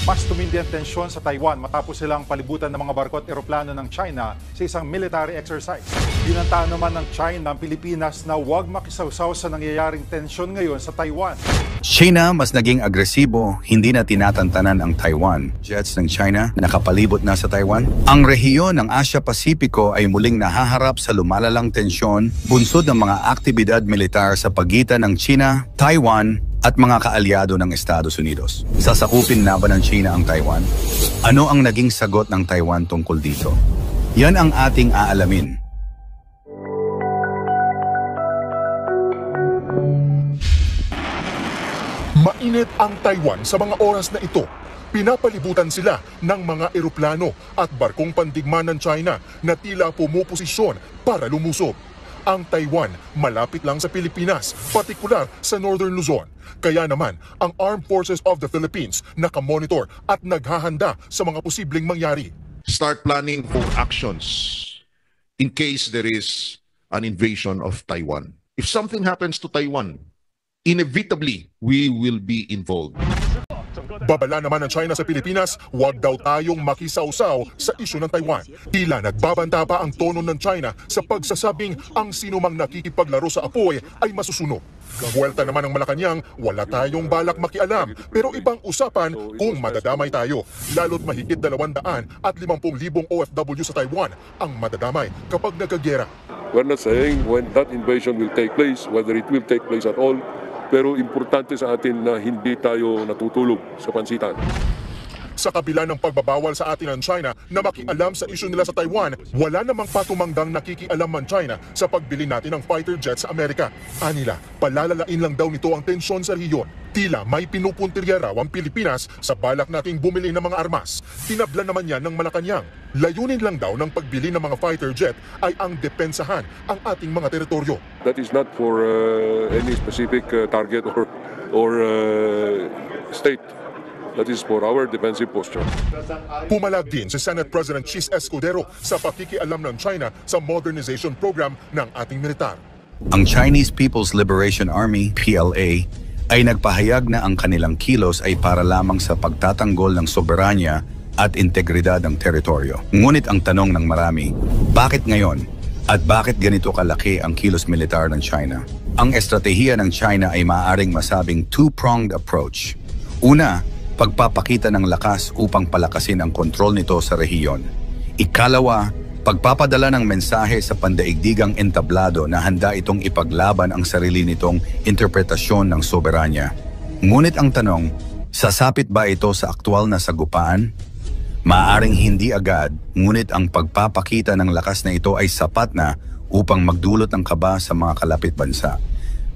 Mas tumindi ang tensyon sa Taiwan matapos silang palibutan ng mga barko at eroplano ng China sa isang military exercise. Binantaan naman ng China ang Pilipinas na huwag makisawsaw sa nangyayaring tensyon ngayon sa Taiwan. China mas naging agresibo, hindi na tinatantanan ang Taiwan. Jets ng China nakapalibot na sa Taiwan. Ang rehiyon ng Asia-Pasipiko ay muling nahaharap sa lumalalang tensyon, bunsod ng mga aktibidad militar sa pagitan ng China, Taiwan, at mga kaalyado ng Estados Unidos. Sasakupin na ba ng China ang Taiwan? Ano ang naging sagot ng Taiwan tungkol dito? Yan ang ating aalamin. Mainit ang Taiwan sa mga oras na ito. Pinapalibutan sila ng mga eroplano at barkong pandigma ng China na tila pumuposisyon para lumusob. Ang Taiwan malapit lang sa Pilipinas, partikular sa Northern Luzon. Kaya naman, ang Armed Forces of the Philippines nakamonitor at naghahanda sa mga posibleng mangyari. Start planning for actions in case there is an invasion of Taiwan. If something happens to Taiwan, inevitably, we will be involved. Babala naman ng China sa Pilipinas, huwag daw tayong makisawsaw sa isyu ng Taiwan. Tila nagbabanta pa ang tono ng China sa pagsasabing ang sinumang nakikipaglaro sa apoy ay masusunog. Buwelta naman ng Malacanang, wala tayong balak makialam, pero ibang usapan kung madadamay tayo. Lalo't mahigit 250,000 OFW sa Taiwan ang madadamay kapag nagkagera. We're not saying when that invasion will take place, whether it will take place at all, pero importante sa atin na hindi tayo natutulog sa pansitan. Sa kabila ng pagbabawal sa atin ng China na makialam sa isyu nila sa Taiwan, wala namang patumanggang nakikialam man China sa pagbili natin ng fighter jets sa Amerika. Anila, palalalain lang daw nito ang tensyon sa rehiyon. Tila may pinupuntirya raw ang Pilipinas sa balak nating bumili ng mga armas. Tinabla naman yan ng Malacanang. Layunin lang daw ng pagbili ng mga fighter jet ay ang depensahan ang ating mga teritoryo. That is not for any specific target or state. That is for our defensive posture. Pumalag din si Senate President Chis Escudero sa pakikialam ng China sa modernization program ng ating militar. Ang Chinese People's Liberation Army, PLA, ay nagpahayag na ang kanilang kilos ay para lamang sa pagtatanggol ng soberanya at integridad ng teritoryo. Ngunit ang tanong ng marami, bakit ngayon? At bakit ganito kalaki ang kilos militar ng China? Ang estratehiya ng China ay maaaring masabing two-pronged approach. Una, pagpapakita ng lakas upang palakasin ang kontrol nito sa rehiyon. Ikalawa, pagpapadala ng mensahe sa pandaigdigang entablado na handa itong ipaglaban ang sarili nitong interpretasyon ng soberanya. Ngunit ang tanong, sasapit ba ito sa aktwal na sagupaan? Maaaring hindi agad, ngunit ang pagpapakita ng lakas na ito ay sapat na upang magdulot ng kaba sa mga kalapit bansa.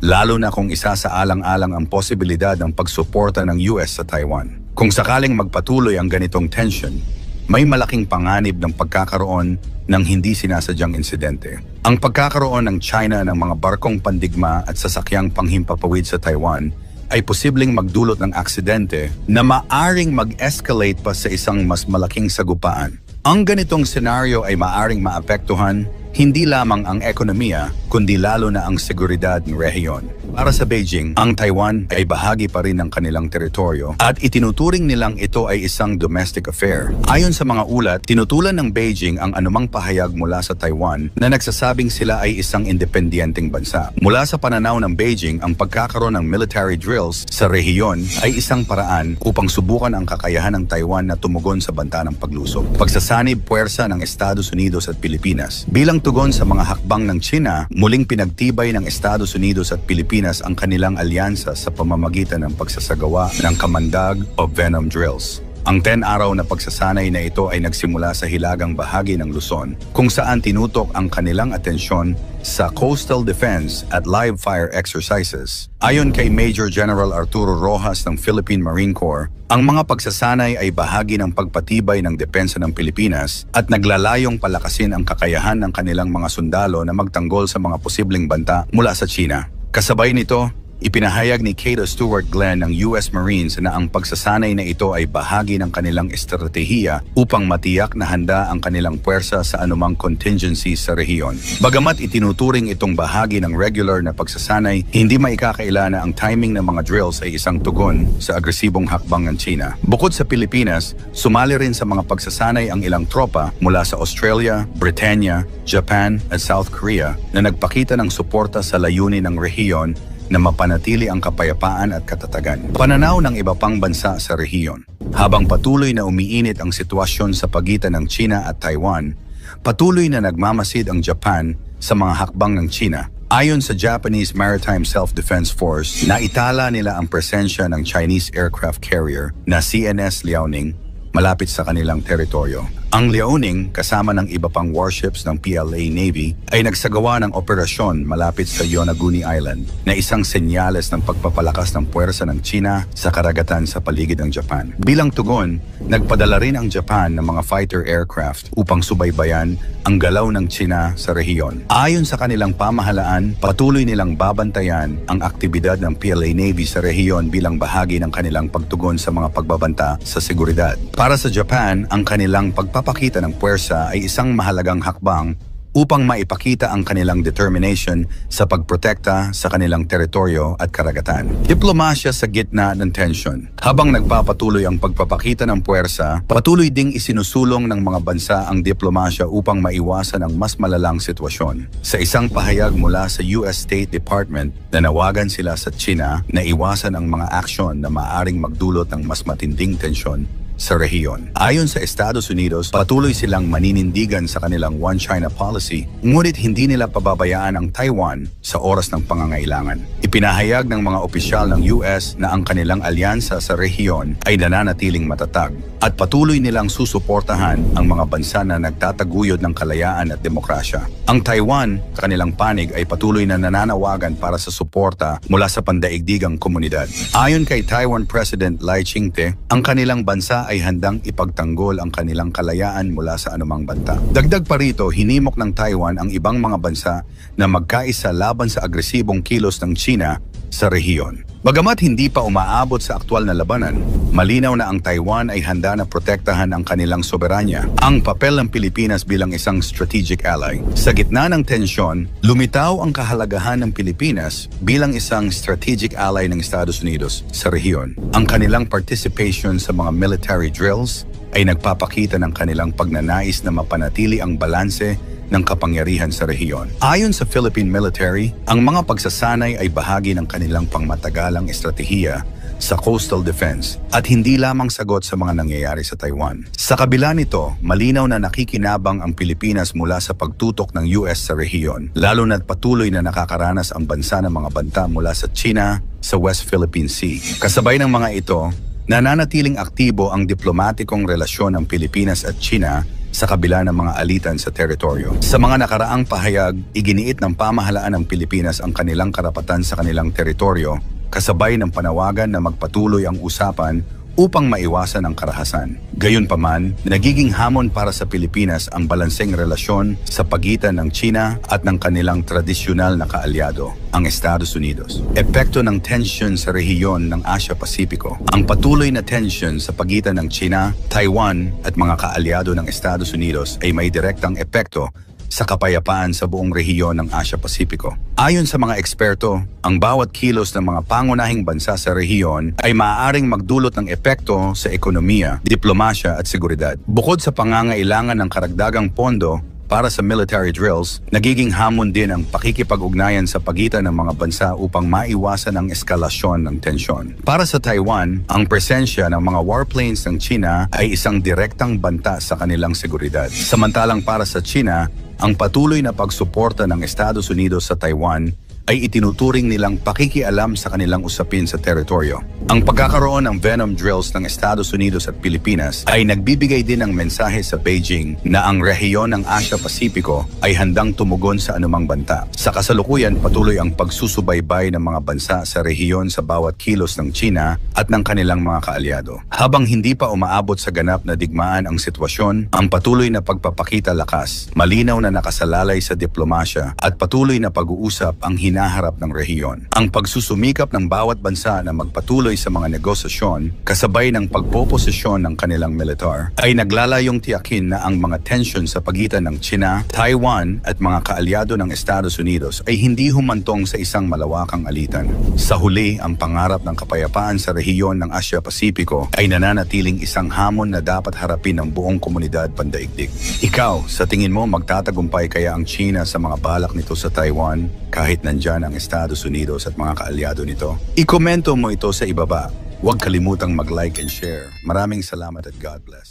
Lalo na kung isa sa alang-alang ang posibilidad ng pagsuporta ng US sa Taiwan. Kung sakaling magpatuloy ang ganitong tension, may malaking panganib ng pagkakaroon ng hindi sinasadyang insidente. Ang pagkakaroon ng China ng mga barkong pandigma at sasakyang panghimpapawid sa Taiwan ay posibleng magdulot ng aksidente na maaring mag-escalate pa sa isang mas malaking sagupaan. Ang ganitong senaryo ay maaring maapektuhan hindi lamang ang ekonomiya, kundi lalo na ang seguridad ng rehiyon. Para sa Beijing, ang Taiwan ay bahagi pa rin ng kanilang teritoryo at itinuturing nilang ito ay isang domestic affair. Ayon sa mga ulat, tinutulan ng Beijing ang anumang pahayag mula sa Taiwan na nagsasabing sila ay isang independenteng bansa. Mula sa pananaw ng Beijing, ang pagkakaroon ng military drills sa rehiyon ay isang paraan upang subukan ang kakayahan ng Taiwan na tumugon sa banta ng paglusob. Pagsasanib puwersa ng Estados Unidos at Pilipinas. Bilang tugon sa mga hakbang ng China, muling pinagtibay ng Estados Unidos at Pilipinas ang kanilang alyansa sa pamamagitan ng pagsasagawa ng kamandag o venom drills. Ang 10-araw na pagsasanay na ito ay nagsimula sa hilagang bahagi ng Luzon, kung saan tinutok ang kanilang atensyon sa coastal defense at live fire exercises. Ayon kay Major General Arturo Rojas ng Philippine Marine Corps, ang mga pagsasanay ay bahagi ng pagpatibay ng depensa ng Pilipinas at naglalayong palakasin ang kakayahan ng kanilang mga sundalo na magtanggol sa mga posibleng banta mula sa China. Kasabay nito, Ipinahayag ni Cato Stewart Glenn ng US Marines na ang pagsasanay na ito ay bahagi ng kanilang estratehiya upang matiyak na handa ang kanilang puwersa sa anumang contingency sa rehiyon. Bagamat itinuturing itong bahagi ng regular na pagsasanay, hindi maikakaila na ang timing ng mga drills ay isang tugon sa agresibong hakbang ng China. Bukod sa Pilipinas, sumali rin sa mga pagsasanay ang ilang tropa mula sa Australia, Britannia, Japan at South Korea na nagpakita ng suporta sa layunin ng rehiyon na mapanatili ang kapayapaan at katatagan. Pananaw ng iba pang bansa sa rehiyon. Habang patuloy na umiinit ang sitwasyon sa pagitan ng China at Taiwan, patuloy na nagmamasid ang Japan sa mga hakbang ng China. Ayon sa Japanese Maritime Self-Defense Force, naitala nila ang presensya ng Chinese aircraft carrier na CNS Liaoning malapit sa kanilang teritoryo. Ang Liaoning, kasama ng iba pang warships ng PLA Navy, ay nagsagawa ng operasyon malapit sa Yonaguni Island na isang senyales ng pagpapalakas ng puwersa ng China sa karagatan sa paligid ng Japan. Bilang tugon, nagpadala rin ang Japan ng mga fighter aircraft upang subaybayan ang galaw ng China sa rehiyon. Ayon sa kanilang pamahalaan, patuloy nilang babantayan ang aktibidad ng PLA Navy sa rehiyon bilang bahagi ng kanilang pagtugon sa mga pagbabanta sa seguridad. Para sa Japan, ang kanilang pagpapakita ng puwersa ay isang mahalagang hakbang upang maipakita ang kanilang determination sa pagprotekta sa kanilang teritoryo at karagatan. Diplomasya sa gitna ng tensyon. Habang nagpapatuloy ang pagpapakita ng puwersa, patuloy ding isinusulong ng mga bansa ang diplomasya upang maiwasan ang mas malalang sitwasyon. Sa isang pahayag mula sa US State Department, nanawagan sila sa China na iwasan ang mga aksyon na maaaring magdulot ng mas matinding tensyon sa rehiyon. Ayon sa Estados Unidos, patuloy silang maninindigan sa kanilang One China policy, ngunit hindi nila pababayaan ang Taiwan sa oras ng pangangailangan. Ipinahayag ng mga opisyal ng US na ang kanilang alyansa sa rehiyon ay nananatiling matatag at patuloy nilang susuportahan ang mga bansa na nagtataguyod ng kalayaan at demokrasya. Ang Taiwan, kanilang panig ay patuloy na nananawagan para sa suporta mula sa pandaigdigang komunidad. Ayon kay Taiwan President Lai Ching-te, ang kanilang bansa ay handang ipagtanggol ang kanilang kalayaan mula sa anumang banta. Dagdag pa rito, hinimok ng Taiwan ang ibang mga bansa na magkaisa laban sa agresibong kilos ng China sa rehiyon. Bagamat hindi pa umaabot sa aktwal na labanan, malinaw na ang Taiwan ay handa na protektahan ang kanilang soberanya. Ang papel ng Pilipinas bilang isang strategic ally. Sa gitna ng tensyon, lumitaw ang kahalagahan ng Pilipinas bilang isang strategic ally ng Estados Unidos sa rehiyon. Ang kanilang participation sa mga military drills ay nagpapakita ng kanilang pagnanais na mapanatili ang balanse ng kapangyarihan sa rehiyon. Ayon sa Philippine military, ang mga pagsasanay ay bahagi ng kanilang pangmatagalang estratehiya sa coastal defense at hindi lamang sagot sa mga nangyayari sa Taiwan. Sa kabila nito, malinaw na nakikinabang ang Pilipinas mula sa pagtutok ng US sa rehiyon, lalo na't patuloy na nakakaranas ang bansa ng mga banta mula sa China sa West Philippine Sea. Kasabay ng mga ito, nananatiling aktibo ang diplomatikong relasyon ng Pilipinas at China sa kabila ng mga alitan sa teritoryo. Sa mga nakaraang pahayag, iginiit ng pamahalaan ng Pilipinas ang kanilang karapatan sa kanilang teritoryo, kasabay ng panawagan na magpatuloy ang usapan upang maiwasan ang karahasan. Gayunpaman, nagiging hamon para sa Pilipinas ang balanseng relasyon sa pagitan ng China at ng kanilang tradisyonal na kaalyado, ang Estados Unidos. Epekto ng tension sa rehiyon ng Asia-Pasipiko. Ang patuloy na tension sa pagitan ng China, Taiwan at mga kaalyado ng Estados Unidos ay may direktang epekto sa kapayapaan sa buong rehiyon ng Asia-Pasipiko. Ayon sa mga eksperto, ang bawat kilos ng mga pangunahing bansa sa rehiyon ay maaaring magdulot ng epekto sa ekonomiya, diplomasya at seguridad. Bukod sa pangangailangan ng karagdagang pondo para sa military drills, nagiging hamon din ang pakikipag-ugnayan sa pagitan ng mga bansa upang maiwasan ang eskalasyon ng tensyon. Para sa Taiwan, ang presensya ng mga warplanes ng China ay isang direktang banta sa kanilang seguridad. Samantalang para sa China, ang patuloy na pagsuporta ng Estados Unidos sa Taiwan ay itinuturing nilang pakikialam sa kanilang usapin sa teritoryo. Ang pagkakaroon ng venom drills ng Estados Unidos at Pilipinas ay nagbibigay din ng mensahe sa Beijing na ang rehiyon ng Asia-Pasipiko ay handang tumugon sa anumang banta. Sa kasalukuyan, patuloy ang pagsusubaybay ng mga bansa sa rehiyon sa bawat kilos ng China at ng kanilang mga kaalyado. Habang hindi pa umaabot sa ganap na digmaan ang sitwasyon, ang patuloy na pagpapakita lakas, malinaw na nakasalalay sa diplomasya at patuloy na pag-uusap ang hinahangad hinaharap ng rehiyon. Ang pagsusumikap ng bawat bansa na magpatuloy sa mga negosasyon kasabay ng pagpoposisyon ng kanilang militar ay naglalayong tiyakin na ang mga tensyon sa pagitan ng China, Taiwan at mga kaalyado ng Estados Unidos ay hindi humantong sa isang malawakang alitan. Sa huli, ang pangarap ng kapayapaan sa rehiyon ng Asia-Pasipiko ay nananatiling isang hamon na dapat harapin ng buong komunidad pandaigdig. Ikaw, sa tingin mo magtatagumpay kaya ang China sa mga balak nito sa Taiwan kahit nandyan ang Estados Unidos at mga kaalyado nito? Ikomento mo ito sa ibaba. Huwag kalimutang mag-like and share. Maraming salamat at God bless.